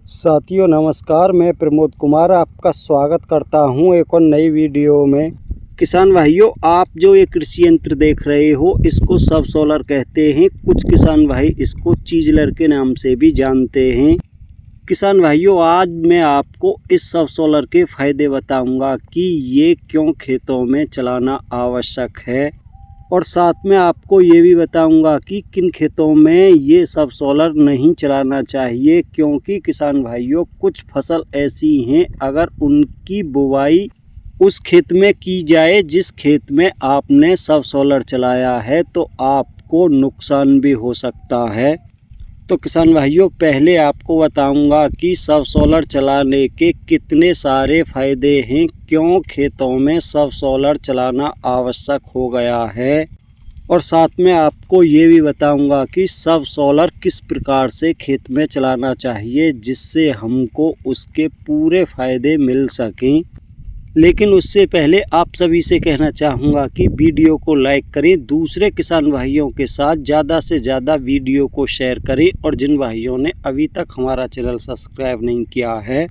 साथियों नमस्कार, मैं प्रमोद कुमार आपका स्वागत करता हूं एक और नई वीडियो में। किसान भाइयों, आप जो ये कृषि यंत्र देख रहे हो इसको सब सोलर कहते हैं। कुछ किसान भाई इसको चीजलर के नाम से भी जानते हैं। किसान भाइयों, आज मैं आपको इस सब सोलर के फायदे बताऊंगा कि ये क्यों खेतों में चलाना आवश्यक है, और साथ में आपको ये भी बताऊंगा कि किन खेतों में ये सब सोलर नहीं चलाना चाहिए। क्योंकि किसान भाइयों, कुछ फसल ऐसी हैं अगर उनकी बुवाई उस खेत में की जाए जिस खेत में आपने सब सोलर चलाया है तो आपको नुकसान भी हो सकता है। तो किसान भाइयों, पहले आपको बताऊंगा कि सब सोलर चलाने के कितने सारे फ़ायदे हैं, क्यों खेतों में सब सोलर चलाना आवश्यक हो गया है, और साथ में आपको ये भी बताऊंगा कि सब सोलर किस प्रकार से खेत में चलाना चाहिए जिससे हमको उसके पूरे फ़ायदे मिल सकें। लेकिन उससे पहले आप सभी से कहना चाहूँगा कि वीडियो को लाइक करें, दूसरे किसान भाइयों के साथ ज़्यादा से ज़्यादा वीडियो को शेयर करें, और जिन भाइयों ने अभी तक हमारा चैनल सब्सक्राइब नहीं किया है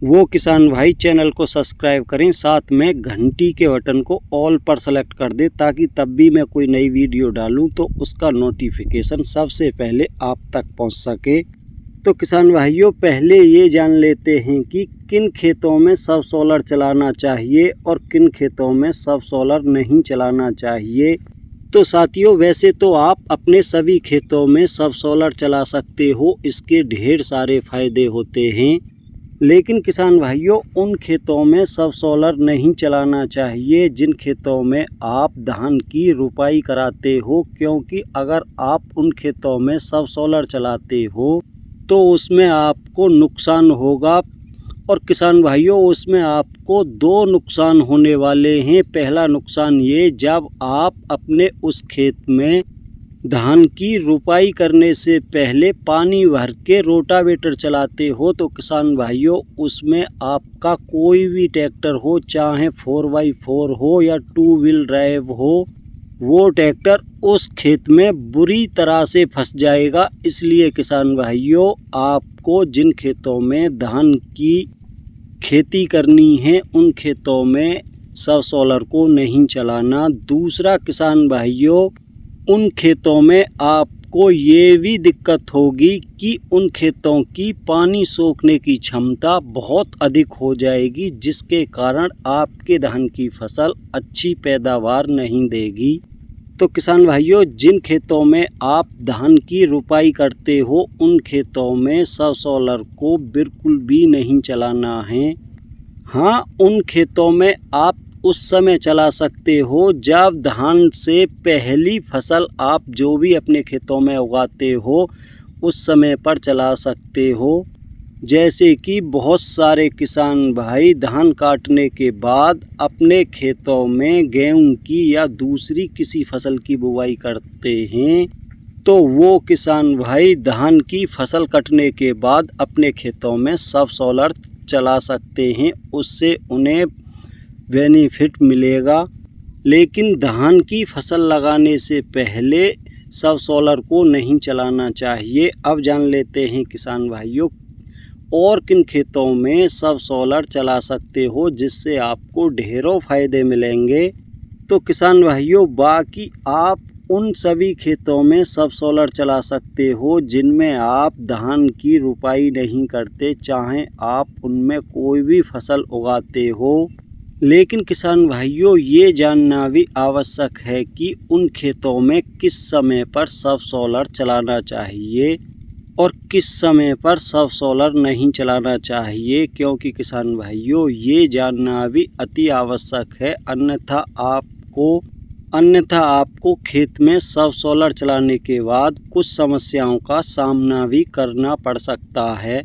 वो किसान भाई चैनल को सब्सक्राइब करें। साथ में घंटी के बटन को ऑल पर सेलेक्ट कर दें ताकि तब भी मैं कोई नई वीडियो डालूं तो उसका नोटिफिकेशन सबसे पहले आप तक पहुंच सके। तो किसान भाइयों, पहले ये जान लेते हैं कि किन खेतों में सब सोलर चलाना चाहिए और किन खेतों में सब सोलर नहीं चलाना चाहिए। तो साथियों, वैसे तो आप अपने सभी खेतों में सब सोलर चला सकते हो, इसके ढेर सारे फायदे होते हैं। लेकिन किसान भाइयों, उन खेतों में सब सोलर नहीं चलाना चाहिए जिन खेतों में आप धान की रुपाई कराते हो। क्योंकि अगर आप उन खेतों में सब सोलर चलाते हो तो उसमें आपको नुकसान होगा। और किसान भाइयों, उसमें आपको दो नुकसान होने वाले हैं। पहला नुकसान ये, जब आप अपने उस खेत में धान की रुपाई करने से पहले पानी भर के रोटावेटर चलाते हो तो किसान भाइयों, उसमें आपका कोई भी ट्रैक्टर हो, चाहे 4x4 हो या 2 व्हील ड्राइव हो, वो ट्रैक्टर उस खेत में बुरी तरह से फंस जाएगा। इसलिए किसान भाइयों, आपको जिन खेतों में धान की खेती करनी है उन खेतों में सब सोलर को नहीं चलाना। दूसरा किसान भाइयों, उन खेतों में आपको ये भी दिक्कत होगी कि उन खेतों की पानी सोखने की क्षमता बहुत अधिक हो जाएगी, जिसके कारण आपके धान की फसल अच्छी पैदावार नहीं देगी। तो किसान भाइयों, जिन खेतों में आप धान की रुपाई करते हो उन खेतों में सब सोलर को बिल्कुल भी नहीं चलाना है। हाँ, उन खेतों में आप उस समय चला सकते हो जब धान से पहली फसल आप जो भी अपने खेतों में उगाते हो उस समय पर चला सकते हो। जैसे कि बहुत सारे किसान भाई धान काटने के बाद अपने खेतों में गेहूं की या दूसरी किसी फसल की बुवाई करते हैं, तो वो किसान भाई धान की फसल कटने के बाद अपने खेतों में सब सोलर चला सकते हैं, उससे उन्हें बेनिफिट मिलेगा। लेकिन धान की फसल लगाने से पहले सब सोलर को नहीं चलाना चाहिए। अब जान लेते हैं किसान भाइयों, और किन खेतों में सब सोलर चला सकते हो जिससे आपको ढेरों फायदे मिलेंगे। तो किसान भाइयों, बाकी आप उन सभी खेतों में सब सोलर चला सकते हो जिनमें आप धान की रुपाई नहीं करते, चाहे आप उनमें कोई भी फसल उगाते हो। लेकिन किसान भाइयों, ये जानना भी आवश्यक है कि उन खेतों में किस समय पर सब सोलर चलाना चाहिए और किस समय पर सब सोलर नहीं चलाना चाहिए। क्योंकि किसान भाइयों, ये जानना भी अति आवश्यक है, अन्यथा आपको खेत में सब सोलर चलाने के बाद कुछ समस्याओं का सामना भी करना पड़ सकता है।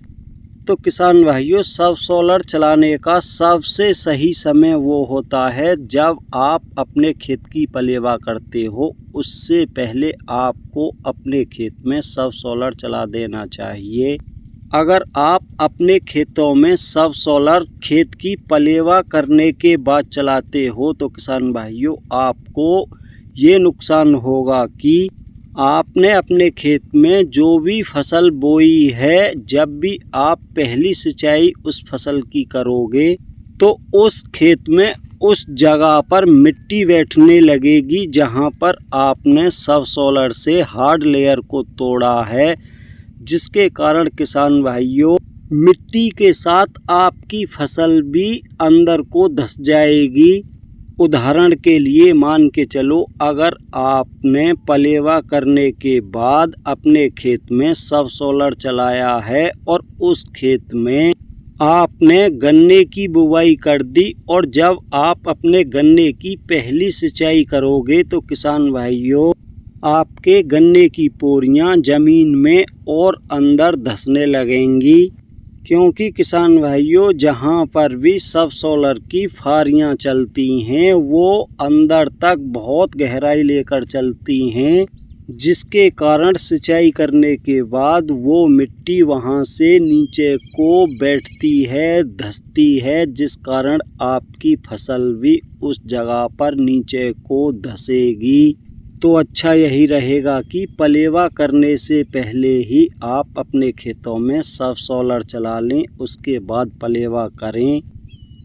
तो किसान भाइयों, सब सोलर चलाने का सबसे सही समय वो होता है जब आप अपने खेत की पलेवा करते हो। उससे पहले आपको अपने खेत में सब सोलर चला देना चाहिए। अगर आप अपने खेतों में सब सोलर खेत की पलेवा करने के बाद चलाते हो तो किसान भाइयों, आपको ये नुकसान होगा कि आपने अपने खेत में जो भी फसल बोई है, जब भी आप पहली सिंचाई उस फसल की करोगे तो उस खेत में उस जगह पर मिट्टी बैठने लगेगी जहां पर आपने सबसॉइलर से हार्ड लेयर को तोड़ा है, जिसके कारण किसान भाइयों मिट्टी के साथ आपकी फसल भी अंदर को धंस जाएगी। उदाहरण के लिए मान के चलो, अगर आपने पलेवा करने के बाद अपने खेत में सबसॉइलर चलाया है और उस खेत में आपने गन्ने की बुवाई कर दी और जब आप अपने गन्ने की पहली सिंचाई करोगे तो किसान भाइयों आपके गन्ने की पोरियां ज़मीन में और अंदर धंसने लगेंगी, क्योंकि किसान भाइयों जहां पर भी सबसॉइलर की फारियां चलती हैं वो अंदर तक बहुत गहराई लेकर चलती हैं, जिसके कारण सिंचाई करने के बाद वो मिट्टी वहां से नीचे को बैठती है, धंसती है, जिस कारण आपकी फसल भी उस जगह पर नीचे को धंसेगी। तो अच्छा यही रहेगा कि पलेवा करने से पहले ही आप अपने खेतों में सबसॉइलर चला लें, उसके बाद पलेवा करें,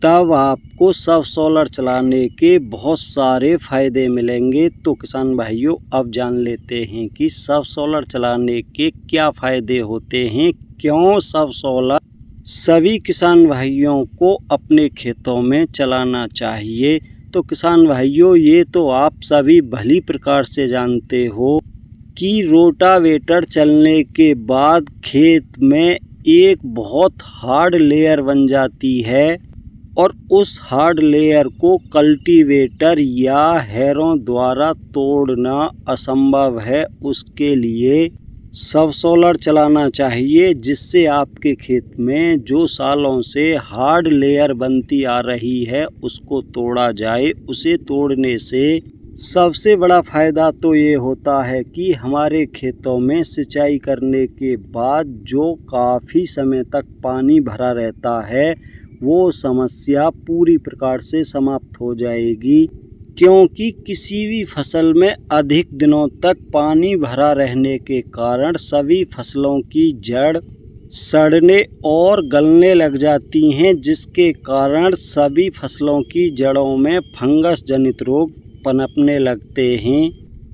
तब आपको सबसॉइलर चलाने के बहुत सारे फ़ायदे मिलेंगे। तो किसान भाइयों अब जान लेते हैं कि सबसॉइलर चलाने के क्या फ़ायदे होते हैं, क्यों सबसॉइलर सभी किसान भाइयों को अपने खेतों में चलाना चाहिए। तो किसान भाइयों ये तो आप सभी भली प्रकार से जानते हो कि रोटावेटर चलने के बाद खेत में एक बहुत हार्ड लेयर बन जाती है और उस हार्ड लेयर को कल्टीवेटर या हैरों द्वारा तोड़ना असंभव है। उसके लिए सबसॉइलर चलाना चाहिए, जिससे आपके खेत में जो सालों से हार्ड लेयर बनती आ रही है उसको तोड़ा जाए। उसे तोड़ने से सबसे बड़ा फ़ायदा तो ये होता है कि हमारे खेतों में सिंचाई करने के बाद जो काफ़ी समय तक पानी भरा रहता है वो समस्या पूरी प्रकार से समाप्त हो जाएगी, क्योंकि किसी भी फसल में अधिक दिनों तक पानी भरा रहने के कारण सभी फसलों की जड़ सड़ने और गलने लग जाती हैं, जिसके कारण सभी फसलों की जड़ों में फंगस जनित रोग पनपने लगते हैं।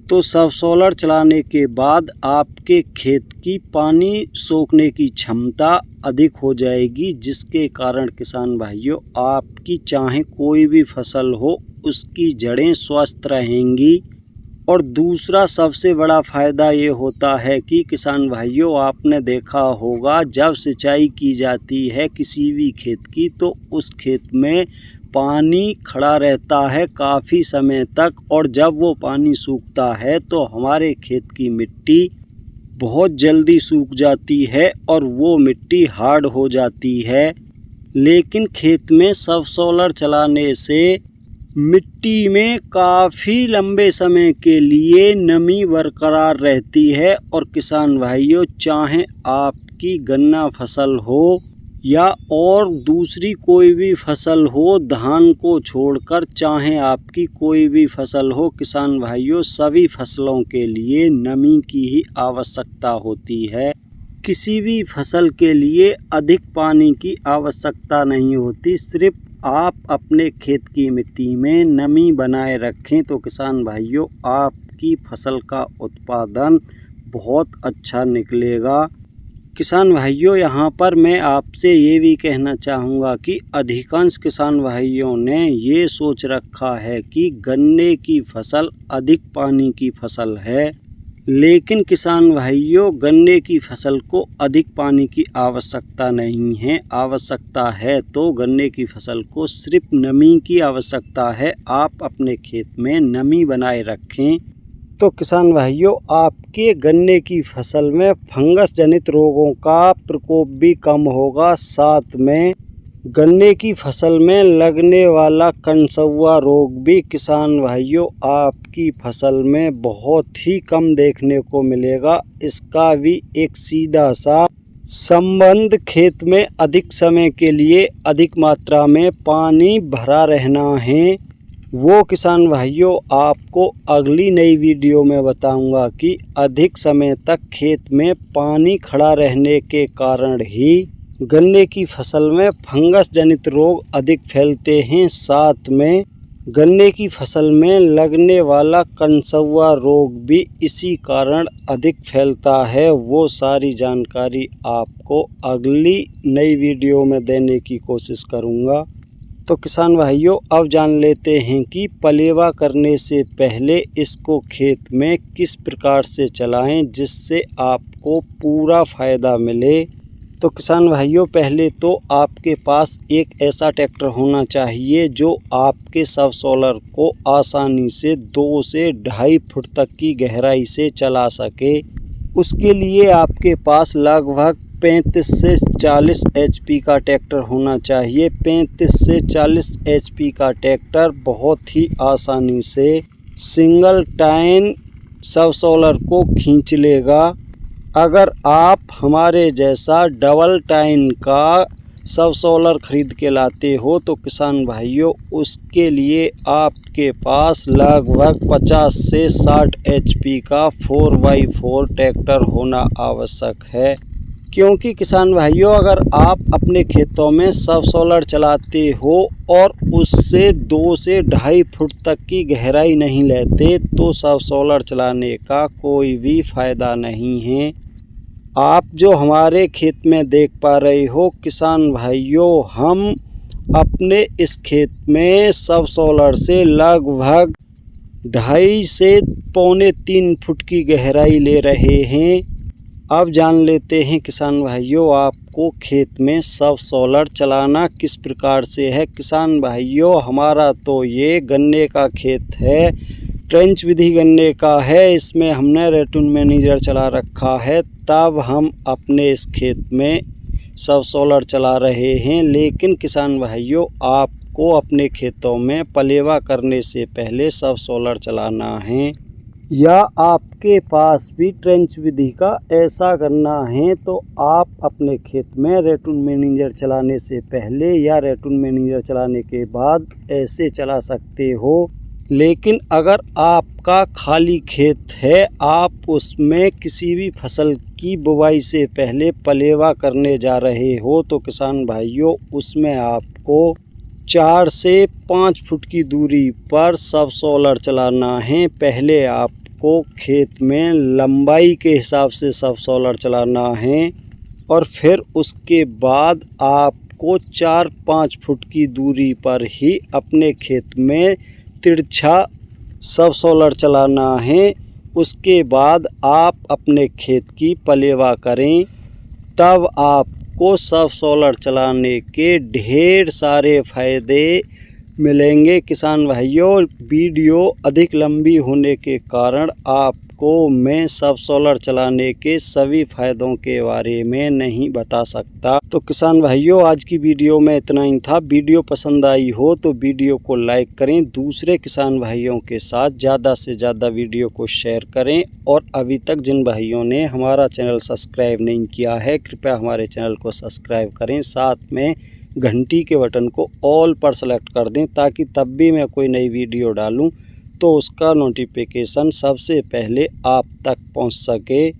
तो सबसॉइलर चलाने के बाद आपके खेत की पानी सोखने की क्षमता अधिक हो जाएगी, जिसके कारण किसान भाइयों आपकी चाहे कोई भी फसल हो उसकी जड़ें स्वस्थ रहेंगी। और दूसरा सबसे बड़ा फ़ायदा ये होता है कि किसान भाइयों आपने देखा होगा जब सिंचाई की जाती है किसी भी खेत की तो उस खेत में पानी खड़ा रहता है काफ़ी समय तक, और जब वो पानी सूखता है तो हमारे खेत की मिट्टी बहुत जल्दी सूख जाती है और वो मिट्टी हार्ड हो जाती है। लेकिन खेत में सबसॉइलर चलाने से मिट्टी में काफ़ी लंबे समय के लिए नमी बरकरार रहती है। और किसान भाइयों चाहे आपकी गन्ना फसल हो या और दूसरी कोई भी फसल हो, धान को छोड़कर चाहे आपकी कोई भी फसल हो, किसान भाइयों सभी फसलों के लिए नमी की ही आवश्यकता होती है। किसी भी फसल के लिए अधिक पानी की आवश्यकता नहीं होती, सिर्फ आप अपने खेत की मिट्टी में नमी बनाए रखें तो किसान भाइयों आपकी फसल का उत्पादन बहुत अच्छा निकलेगा। किसान भाइयों यहाँ पर मैं आपसे ये भी कहना चाहूँगा कि अधिकांश किसान भाइयों ने ये सोच रखा है कि गन्ने की फसल अधिक पानी की फसल है, लेकिन किसान भाइयों गन्ने की फसल को अधिक पानी की आवश्यकता नहीं है। आवश्यकता है तो गन्ने की फसल को सिर्फ नमी की आवश्यकता है। आप अपने खेत में नमी बनाए रखें तो किसान भाइयों आपके गन्ने की फसल में फंगस जनित रोगों का प्रकोप भी कम होगा। साथ में गन्ने की फसल में लगने वाला कंसुआ रोग भी किसान भाइयों आपकी फसल में बहुत ही कम देखने को मिलेगा। इसका भी एक सीधा सा संबंध खेत में अधिक समय के लिए अधिक मात्रा में पानी भरा रहना है। वो किसान भाइयों आपको अगली नई वीडियो में बताऊंगा कि अधिक समय तक खेत में पानी खड़ा रहने के कारण ही गन्ने की फसल में फंगस जनित रोग अधिक फैलते हैं। साथ में गन्ने की फसल में लगने वाला कंसुआ रोग भी इसी कारण अधिक फैलता है। वो सारी जानकारी आपको अगली नई वीडियो में देने की कोशिश करूंगा। तो किसान भाइयों अब जान लेते हैं कि पलेवा करने से पहले इसको खेत में किस प्रकार से चलाएं जिससे आपको पूरा फ़ायदा मिले। तो किसान भाइयों पहले तो आपके पास एक ऐसा ट्रैक्टर होना चाहिए जो आपके सबसॉइलर को आसानी से 2 से 2.5 फुट तक की गहराई से चला सके। उसके लिए आपके पास लगभग 35 से 40 HP का ट्रैक्टर होना चाहिए। 35 से 40 HP का ट्रैक्टर बहुत ही आसानी से सिंगल टाइन सबसॉइलर को खींच लेगा। अगर आप हमारे जैसा डबल टाइन का सबसॉइलर खरीद के लाते हो तो किसान भाइयों उसके लिए आपके पास लगभग 50 से 60 HP का 4x4 ट्रैक्टर होना आवश्यक है। क्योंकि किसान भाइयों अगर आप अपने खेतों में सबसॉइलर चलाते हो और उससे 2 से 2.5 फुट तक की गहराई नहीं लेते तो सबसॉइलर चलाने का कोई भी फ़ायदा नहीं है। आप जो हमारे खेत में देख पा रहे हो किसान भाइयों हम अपने इस खेत में सबसॉइलर से लगभग 2.5 से 2.25 फुट की गहराई ले रहे हैं। अब जान लेते हैं किसान भाइयों आपको खेत में सबसॉइलर चलाना किस प्रकार से है। किसान भाइयों हमारा तो ये गन्ने का खेत है, ट्रेंच विधि गन्ने का है। इसमें हमने रेटून मैनेजर चला रखा है, तब हम अपने इस खेत में सबसॉइलर चला रहे हैं। लेकिन किसान भाइयों आपको अपने खेतों में पलेवा करने से पहले सबसॉइलर चलाना है या आपके पास भी ट्रेंच विधि का ऐसा गन्ना है तो आप अपने खेत में रेटून मैनेजर चलाने से पहले या रेटून मैनेजर चलाने के बाद ऐसे चला सकते हो। लेकिन अगर आपका खाली खेत है, आप उसमें किसी भी फसल की बुवाई से पहले पलेवा करने जा रहे हो तो किसान भाइयों उसमें आपको 4 से 5 फुट की दूरी पर सबसॉइलर चलाना है। पहले आपको खेत में लंबाई के हिसाब से सबसॉइलर चलाना है और फिर उसके बाद आपको 4-5 फुट की दूरी पर ही अपने खेत में तिरछा सबसॉइलर चलाना है। उसके बाद आप अपने खेत की पलेवा करें, तब आपको सबसॉइलर चलाने के ढेर सारे फ़ायदे मिलेंगे। किसान भाइयों वीडियो अधिक लंबी होने के कारण आपको मैं सबसॉइलर चलाने के सभी फ़ायदों के बारे में नहीं बता सकता। तो किसान भाइयों आज की वीडियो में इतना ही था। वीडियो पसंद आई हो तो वीडियो को लाइक करें, दूसरे किसान भाइयों के साथ ज़्यादा से ज़्यादा वीडियो को शेयर करें और अभी तक जिन भाइयों ने हमारा चैनल सब्सक्राइब नहीं किया है कृपया हमारे चैनल को सब्सक्राइब करें। साथ में घंटी के बटन को ऑल पर सेलेक्ट कर दें ताकि तब भी मैं कोई नई वीडियो डालूं तो उसका नोटिफिकेशन सबसे पहले आप तक पहुंच सके।